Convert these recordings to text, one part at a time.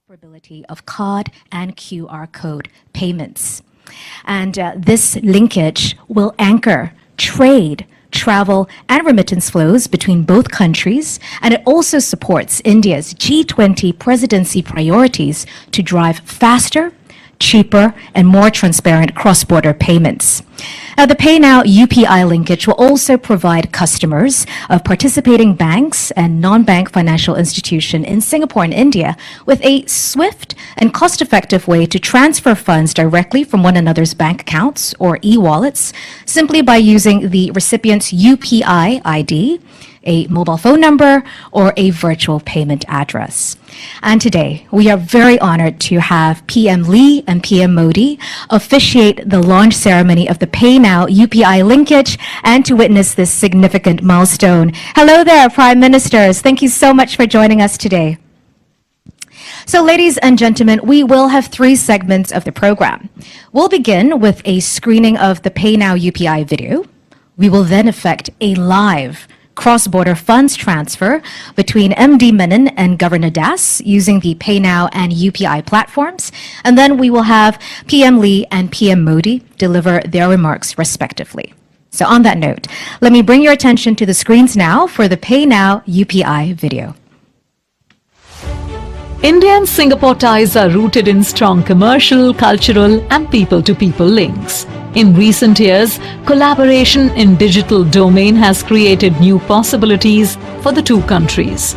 interoperability of card and QR code payments. And this linkage will anchor trade, travel, and remittance flows between both countries, and it also supports India's G20 presidency priorities to drive faster, cheaper, and more transparent cross-border payments. Now, the PayNow UPI linkage will also provide customers of participating banks and non-bank financial institutions in Singapore and India with a swift and cost-effective way to transfer funds directly from one another's bank accounts or e-wallets simply by using the recipient's UPI ID, a mobile phone number, or a virtual payment address. And today, we are very honored to have PM Lee and PM Modi officiate the launch ceremony of the PayNow UPI linkage and to witness this significant milestone. Hello there, Prime Ministers. Thank you so much for joining us today. So, ladies and gentlemen, we will have 3 segments of the program. We'll begin with a screening of the PayNow UPI video. We will then effect a live cross-border funds transfer between MD Menon and Governor Das using the PayNow and UPI platforms. And then we will have PM Lee and PM Modi deliver their remarks respectively. So on that note, let me bring your attention to the screens now for the PayNow UPI video. India and Singapore ties are rooted in strong commercial, cultural, and people-to-people links. In recent years, collaboration in digital domain has created new possibilities for the two countries.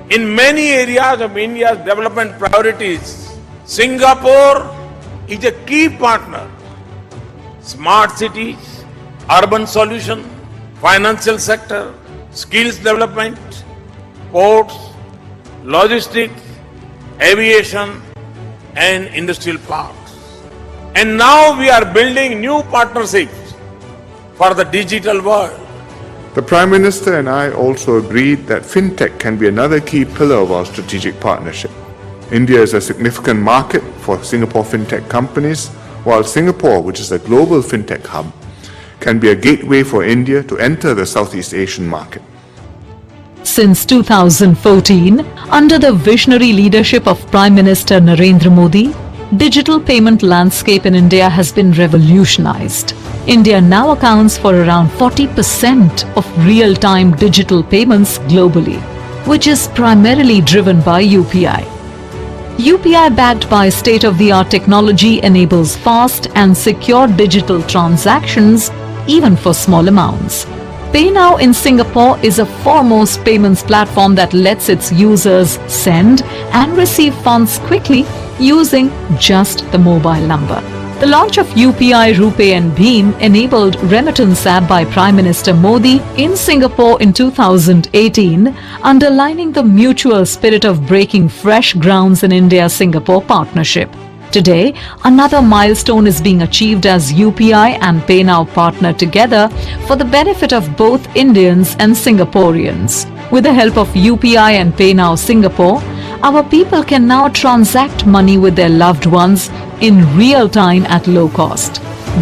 In many areas of India's development priorities, Singapore is a key partner. Smart cities, urban solution, financial sector, skills development, ports, logistics, aviation, and industrial parks. And now we are building new partnerships for the digital world. The Prime Minister and I also agreed that fintech can be another key pillar of our strategic partnership. India is a significant market for Singapore fintech companies, while Singapore, which is a global fintech hub, can be a gateway for India to enter the Southeast Asian market. Since 2014, under the visionary leadership of Prime Minister Narendra Modi, digital payment landscape in India has been revolutionized. India now accounts for around 40% of real-time digital payments globally, which is primarily driven by UPI. UPI, backed by state-of-the-art technology, enables fast and secure digital transactions even for small amounts. PayNow in Singapore is a foremost payments platform that lets its users send and receive funds quickly using just the mobile number. The launch of UPI, RuPay and Bheem enabled remittance app by Prime Minister Modi in Singapore in 2018, underlining the mutual spirit of breaking fresh grounds in India-Singapore partnership. Today, another milestone is being achieved as UPI and PayNow partner together for the benefit of both Indians and Singaporeans. With the help of UPI and PayNow Singapore, our people can now transact money with their loved ones in real time at low cost.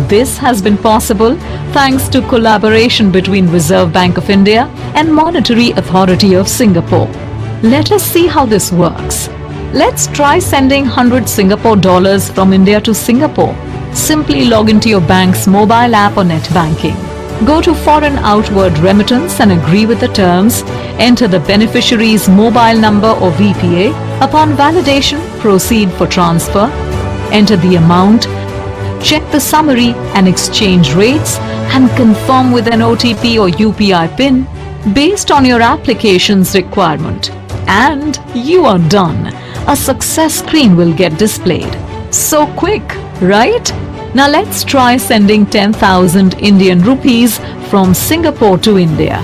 This has been possible thanks to collaboration between Reserve Bank of India and Monetary Authority of Singapore. Let us see how this works. Let's try sending 100 Singapore dollars from India to Singapore. Simply log into your bank's mobile app or net banking. Go to Foreign Outward Remittance and agree with the terms. Enter the beneficiary's mobile number or VPA. Upon validation, proceed for transfer. Enter the amount. Check the summary and exchange rates and confirm with an OTP or UPI PIN based on your application's requirement. And you are done. A success screen will get displayed. So quick, right? Now let's try sending 10,000 Indian rupees from Singapore to India.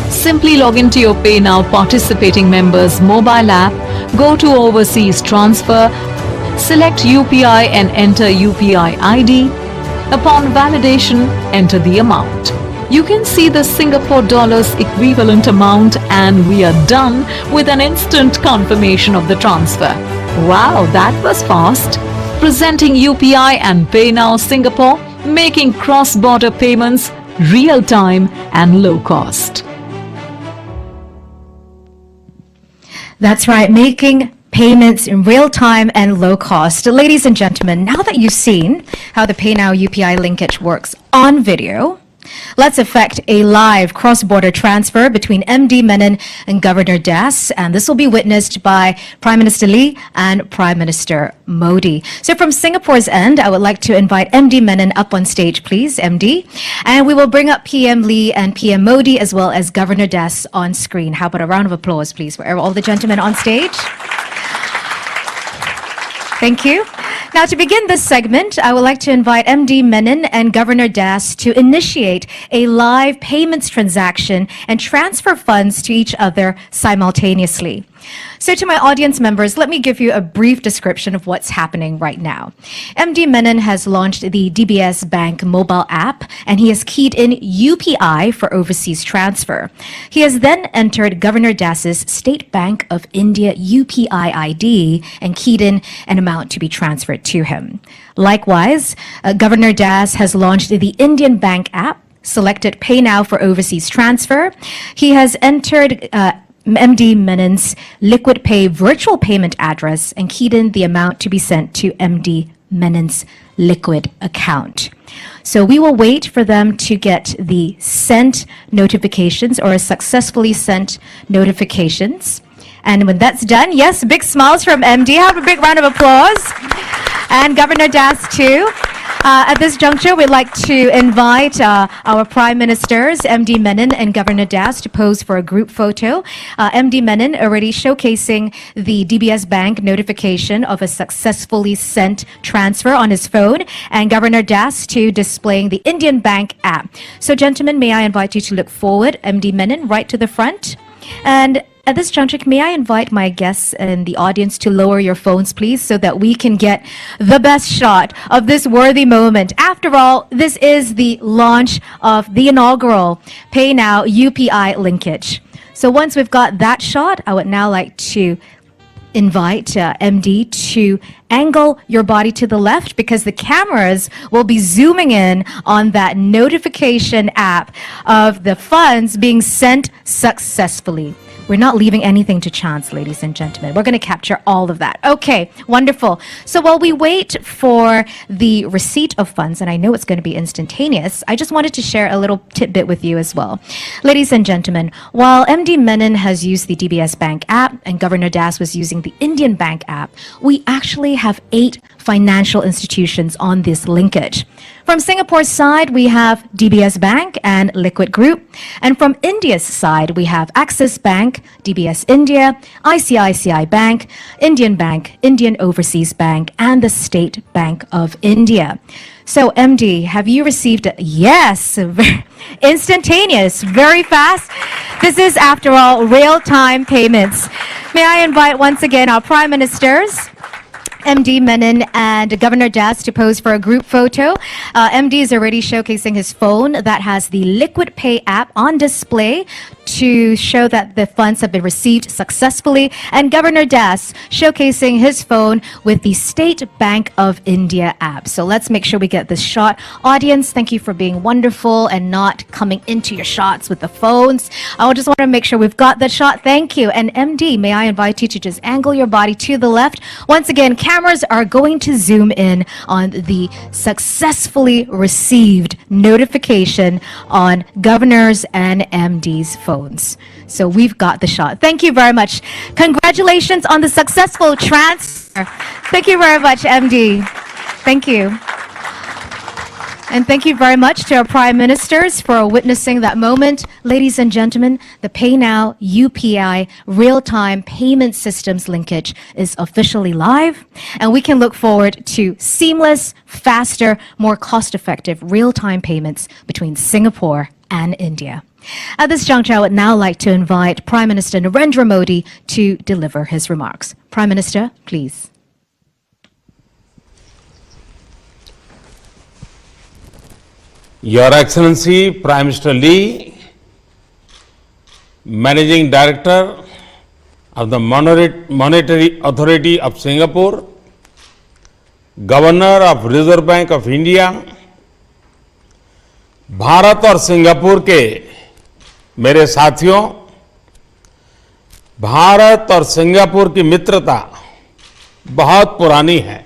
Simply log into your PayNow participating member's mobile app, go to Overseas Transfer, select UPI and enter UPI ID. Upon validation, enter the amount. You can see the Singapore dollars equivalent amount and we are done with an instant confirmation of the transfer. Wow, that was fast. Presenting UPI and PayNow Singapore, making cross-border payments real-time and low cost. That's right, making payments in real time and low cost. Ladies and gentlemen, now that you've seen how the PayNow UPI linkage works on video, let's effect a live cross-border transfer between MD Menon and Governor Das, and this will be witnessed by Prime Minister Lee and Prime Minister Modi. So from Singapore's end, I would like to invite MD Menon up on stage, please, MD. And we will bring up PM Lee and PM Modi as well as Governor Das on screen. How about a round of applause, please, for all the gentlemen on stage? Thank you. Now, to begin this segment, I would like to invite MD Menon and Governor Das to initiate a live payments transaction and transfer funds to each other simultaneously. So to my audience members, let me give you a brief description of what's happening right now. MD Menon has launched the DBS Bank mobile app, and he has keyed in UPI for overseas transfer. He has then entered Governor Das's State Bank of India UPI ID and keyed in an amount to be transferred to him. Likewise, Governor Das has launched the Indian Bank app, selected PayNow for overseas transfer. He has entered MD Menon's Liquid Pay virtual payment address and keyed in the amount to be sent to MD Menon's Liquid account. So we will wait for them to get the sent notifications or successfully sent notifications. And when that's done, yes, big smiles from MD. Have a big round of applause. And Governor Das too. At this juncture, we'd like to invite our Prime Ministers, MD Menon and Governor Das, to pose for a group photo. MD Menon already showcasing the DBS Bank notification of a successfully sent transfer on his phone, and Governor Das to displaying the Indian Bank app. So, gentlemen, may I invite you to look forward, MD Menon, right to the front. And at this juncture, may I invite my guests and the audience to lower your phones, please, so that we can get the best shot of this worthy moment. After all, this is the launch of the inaugural PayNow UPI linkage. So once we've got that shot, I would now like to invite MD to angle your body to the left because the cameras will be zooming in on that notification app of the funds being sent successfully. We're not leaving anything to chance, ladies and gentlemen. We're going to capture all of that. Okay, wonderful. So while we wait for the receipt of funds, and I know it's going to be instantaneous, I just wanted to share a little tidbit with you as well. Ladies and gentlemen, while MD Menon has used the DBS Bank app and Governor Das was using the Indian Bank app, we actually have 8 financial institutions on this linkage. From Singapore's side, we have DBS Bank and Liquid Group. And from India's side, we have Axis Bank, DBS India, ICICI Bank, Indian Overseas Bank, and the State Bank of India. So, MD, have you received? Yes, instantaneous, very fast. This is, after all, real-time payments. May I invite once again our Prime Ministers, MD Menon and Governor Das, to pose for a group photo. MD is already showcasing his phone that has the Liquid Pay app on display to show that the funds have been received successfully, and Governor Das showcasing his phone with the State Bank of India app. So let's make sure we get this shot. Audience, thank you for being wonderful and not coming into your shots with the phones. I just want to make sure we've got the shot. Thank you. And MD, may I invite you to just angle your body to the left. Once again, cameras are going to zoom in on the successfully received notification on Governor's and MD's phone. So we've got the shot. Thank you very much. Congratulations on the successful transfer. Thank you very much, MD. Thank you. And thank you very much to our Prime Ministers for witnessing that moment. Ladies and gentlemen, the PayNow UPI real-time payment systems linkage is officially live, and we can look forward to seamless, faster, more cost-effective real-time payments between Singapore and India. At this juncture, I would now like to invite Prime Minister Narendra Modi to deliver his remarks. Prime Minister, please. Your Excellency, Prime Minister Lee, Managing Director of the Monetary Authority of Singapore, Governor of Reserve Bank of India, Bharat और Singapore के मेरे साथियों, भारत और Singapore की मित्रता बहुत पुरानी है।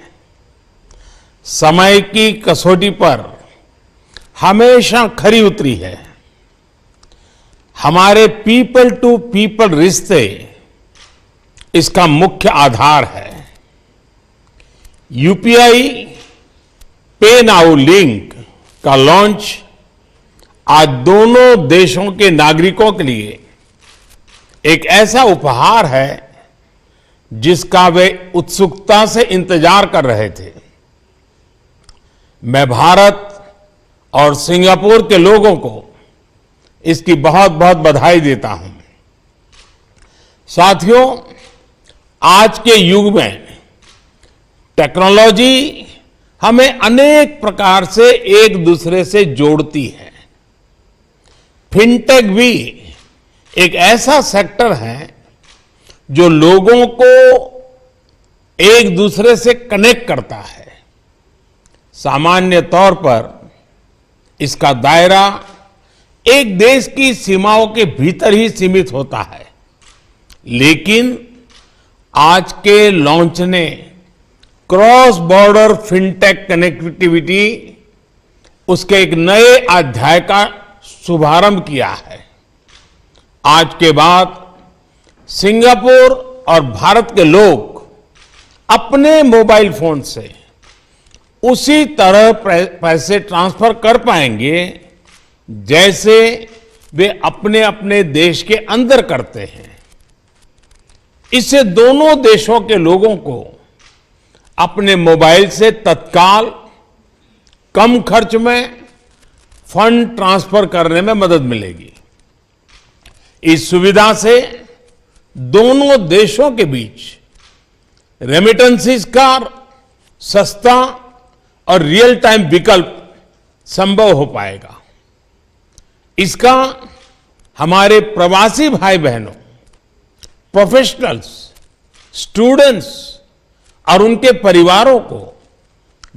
समय की कसौटी पर हमेशा खरी उतरी है। हमारे पीपल टू पीपल रिश्ते इसका मुख्य आधार है। यूपीआई पे नाउ लिंक का लॉन्च आज दोनों देशों के नागरिकों के लिए एक ऐसा उपहार है जिसका वे उत्सुकता से इंतजार कर रहे थे। मैं भारत और सिंगापुर के लोगों को इसकी बहुत बहुत बधाई देता हूं। साथियों, आज के युग में टेक्नोलॉजी हमें अनेक प्रकार से एक दूसरे से जोड़ती है। फिनटेक भी एक ऐसा सेक्टर है जो लोगों को एक दूसरे से कनेक्ट करता है। सामान्य तौर पर इसका दायरा एक देश की सीमाओं के भीतर ही सीमित होता है, लेकिन आज के लॉन्च ने क्रॉस बॉर्डर फिनटेक कनेक्टिविटी उसके एक नए अध्याय का शुभारंभ किया है। आज के बाद सिंगापुर और भारत के लोग अपने मोबाइल फोन से उसी तरह पैसे ट्रांसफर कर पाएंगे जैसे वे अपने अपने देश के अंदर करते हैं। इससे दोनों देशों के लोगों को अपने मोबाइल से तत्काल कम खर्च में फंड ट्रांसफर करने में मदद मिलेगी। इस सुविधा से दोनों देशों के बीच रेमिटेंसेस का सस्ता और रियल टाइम विकल्प संभव हो पाएगा। इसका हमारे प्रवासी भाई बहनों, प्रोफेशनल्स, स्टूडेंट्स और उनके परिवारों को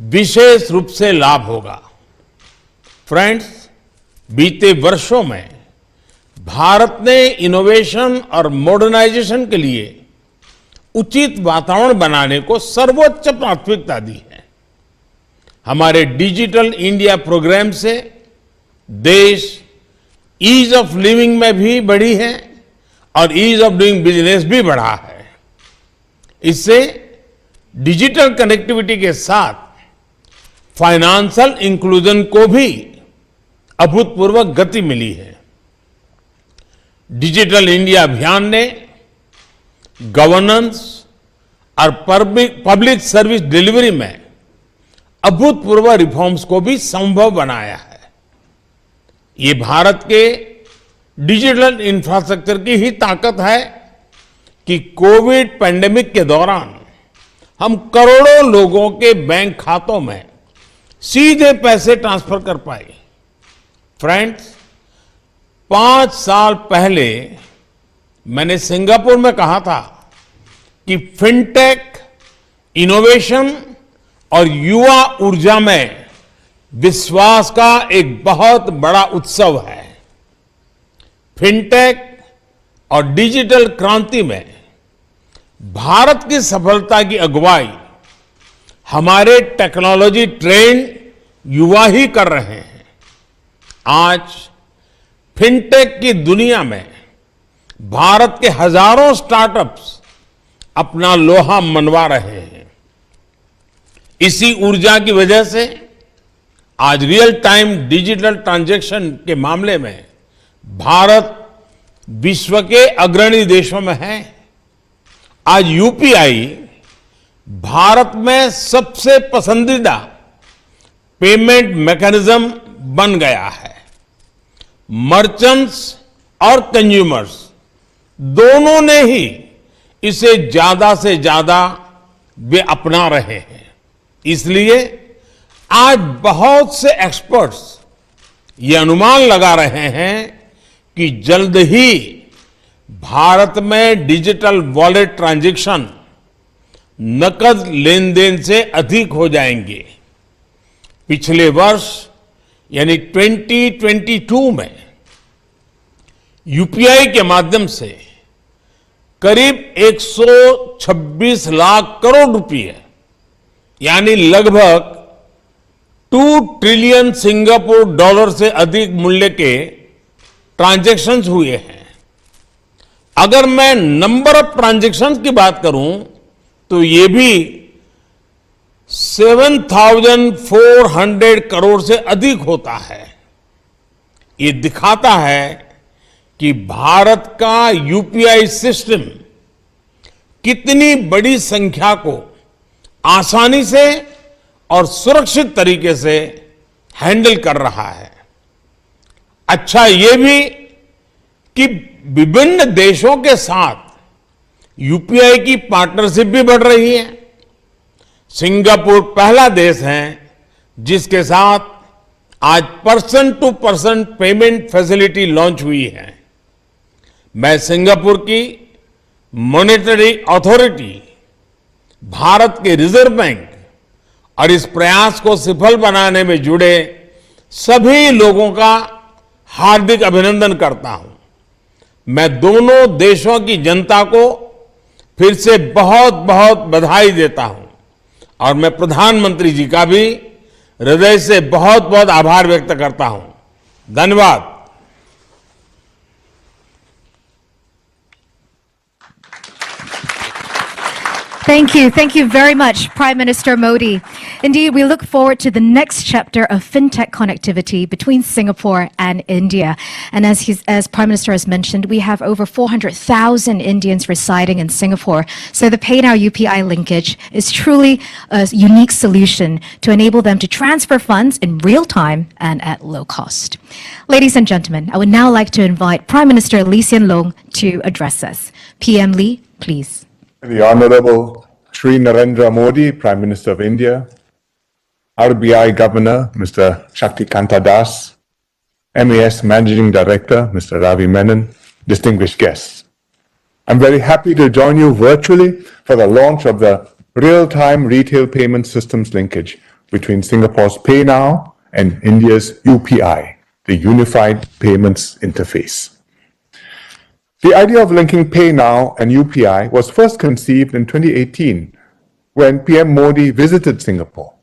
विशेष रूप से लाभ होगा। फ्रेंड्स, बीते वर्षों में भारत ने इनोवेशन और मॉडर्नाइजेशन के लिए उचित वातावरण बनाने को सर्वोच्च प्राथमिकता दी है। हमारे डिजिटल इंडिया प्रोग्राम से देश ईज ऑफ लिविंग में भी बढ़ी है और ईज ऑफ डूइंग बिजनेस भी बढ़ा है। इससे डिजिटल कनेक्टिविटी के साथ फाइनेंशियल इंक्लूजन को भी अभूतपूर्व गति मिली है। डिजिटल इंडिया अभियान ने गवर्नेंस और पब्लिक सर्विस डिलीवरी में अभूतपूर्व रिफॉर्म्स को भी संभव बनाया है। ये भारत के डिजिटल इंफ्रास्ट्रक्चर की ही ताकत है कि कोविड पैंडेमिक के दौरान हम करोड़ों लोगों के बैंक खातों में सीधे पैसे ट्रांसफर कर पाए। फ्रेंड्स, 5 साल पहले मैंने सिंगापुर में कहा था कि फिनटेक, इनोवेशन और युवा ऊर्जा में विश्वास का एक बहुत बड़ा उत्सव है। फिनटेक और डिजिटल क्रांति में भारत की सफलता की अगुवाई हमारे टेक्नोलॉजी ट्रेंड युवा ही कर रहे हैं। आज फिनटेक की दुनिया में भारत के हजारों स्टार्टअप्स अपना लोहा मनवा रहे हैं। इसी ऊर्जा की वजह से आज रियल टाइम डिजिटल ट्रांजैक्शन के मामले में भारत विश्व के अग्रणी देशों में है। आज यूपीआई भारत में सबसे पसंदीदा पेमेंट मैकेनिज्म बन गया है। मर्चेंट्स और कंज्यूमर्स दोनों ने ही इसे ज्यादा से ज्यादा वे अपना रहे हैं। इसलिए आज बहुत से एक्सपर्ट्स ये अनुमान लगा रहे हैं कि जल्द ही भारत में डिजिटल वॉलेट ट्रांजैक्शन नकद लेन देन से अधिक हो जाएंगे। पिछले वर्ष यानी 2022 में यूपीआई के माध्यम से करीब 126 लाख करोड़ रुपए यानी लगभग 2 ट्रिलियन सिंगापुर डॉलर से अधिक मूल्य के ट्रांजैक्शंस हुए हैं। अगर मैं नंबर ऑफ ट्रांजैक्शंस की बात करूं तो ये भी 7,400 करोड़ से अधिक होता है। ये दिखाता है कि भारत का यूपीआई सिस्टम कितनी बड़ी संख्या को आसानी से और सुरक्षित तरीके से हैंडल कर रहा है। अच्छा ये भी कि विभिन्न देशों के साथ यूपीआई की पार्टनरशिप भी बढ़ रही है। सिंगापुर पहला देश है जिसके साथ आज person to person payment facility launch हुई है। मैं सिंगापुर की मॉनेटरी अथॉरिटी, भारत के रिजर्व बैंक और इस प्रयास को सफल बनाने में जुड़े सभी लोगों का हार्दिक अभिनंदन करता हूं। मैं दोनों देशों की जनता को फिर से बहुत बहुत बधाई देता हूं और मैं प्रधानमंत्री जी का भी हृदय से बहुत बहुत आभार व्यक्त करता हूं। धन्यवाद। Thank you. Thank you very much, Prime Minister Modi. Indeed, we look forward to the next chapter of fintech connectivity between Singapore and India. And as Prime Minister has mentioned, we have over 400,000 Indians residing in Singapore. So the PayNow UPI linkage is truly a unique solution to enable them to transfer funds in real time and at low cost. Ladies and gentlemen, I would now like to invite Prime Minister Lee Hsien Loong to address us. PM Lee, please. The Honorable Shri Narendra Modi, Prime Minister of India, RBI Governor, Mr. Shaktikanta Das, MAS Managing Director, Mr. Ravi Menon, distinguished guests. I'm very happy to join you virtually for the launch of the real-time retail payment systems linkage between Singapore's PayNow and India's UPI, the Unified Payments Interface. The idea of linking PayNow and UPI was first conceived in 2018 when PM Modi visited Singapore.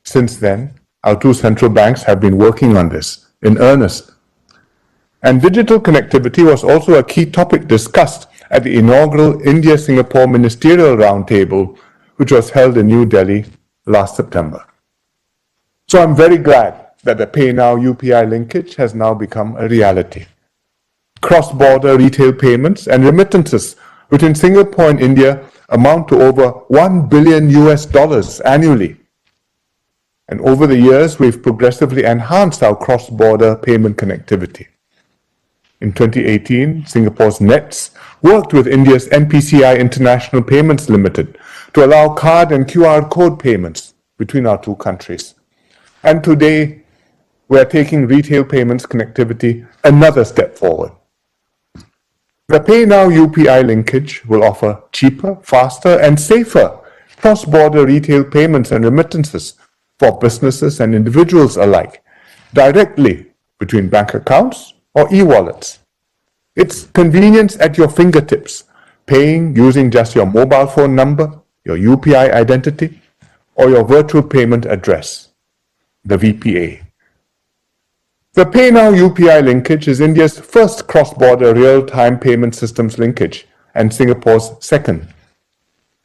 Since then, our two central banks have been working on this in earnest. And digital connectivity was also a key topic discussed at the inaugural India-Singapore Ministerial Roundtable, which was held in New Delhi last September. So I'm very glad that the PayNow UPI linkage has now become a reality. Cross-border retail payments and remittances between Singapore and India amount to over $1 billion annually. And over the years, we've progressively enhanced our cross-border payment connectivity. In 2018, Singapore's NETS worked with India's NPCI International Payments Limited to allow card and QR code payments between our two countries. And today, we are taking retail payments connectivity another step forward. The PayNow UPI linkage will offer cheaper, faster, and safer cross-border retail payments and remittances for businesses and individuals alike, directly between bank accounts or e-wallets. It's convenience at your fingertips, paying using just your mobile phone number, your UPI identity, or your virtual payment address, the VPA. The PayNow UPI linkage is India's first cross-border real-time payment systems linkage and Singapore's second.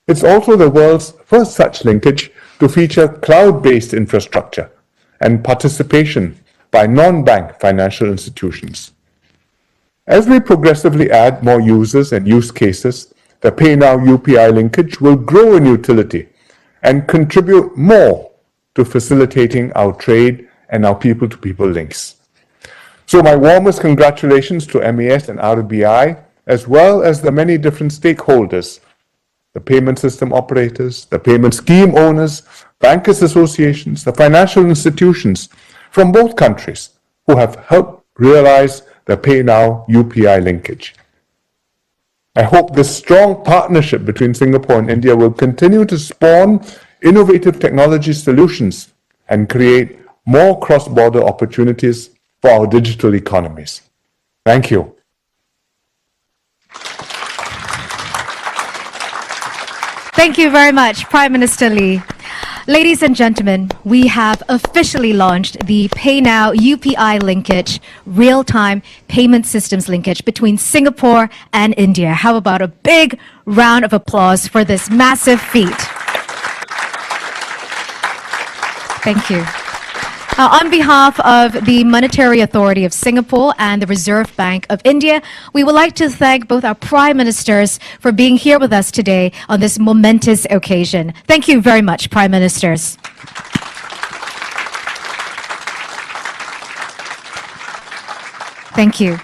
It's also the world's first such linkage to feature cloud-based infrastructure and participation by non-bank financial institutions. As we progressively add more users and use cases, the PayNow UPI linkage will grow in utility and contribute more to facilitating our trade and our people-to-people links. So my warmest congratulations to MAS and RBI, as well as the many different stakeholders, the payment system operators, the payment scheme owners, bankers associations, the financial institutions from both countries who have helped realize the PayNow UPI linkage. I hope this strong partnership between Singapore and India will continue to spawn innovative technology solutions and create more cross-border opportunities for our digital economies. Thank you. Thank you very much, Prime Minister Lee. Ladies and gentlemen, we have officially launched the PayNow UPI linkage, real-time payment systems linkage between Singapore and India. How about a big round of applause for this massive feat? Thank you. On behalf of the Monetary Authority of Singapore and the Reserve Bank of India, we would like to thank both our Prime Ministers for being here with us today on this momentous occasion. Thank you very much, Prime Ministers. Thank you.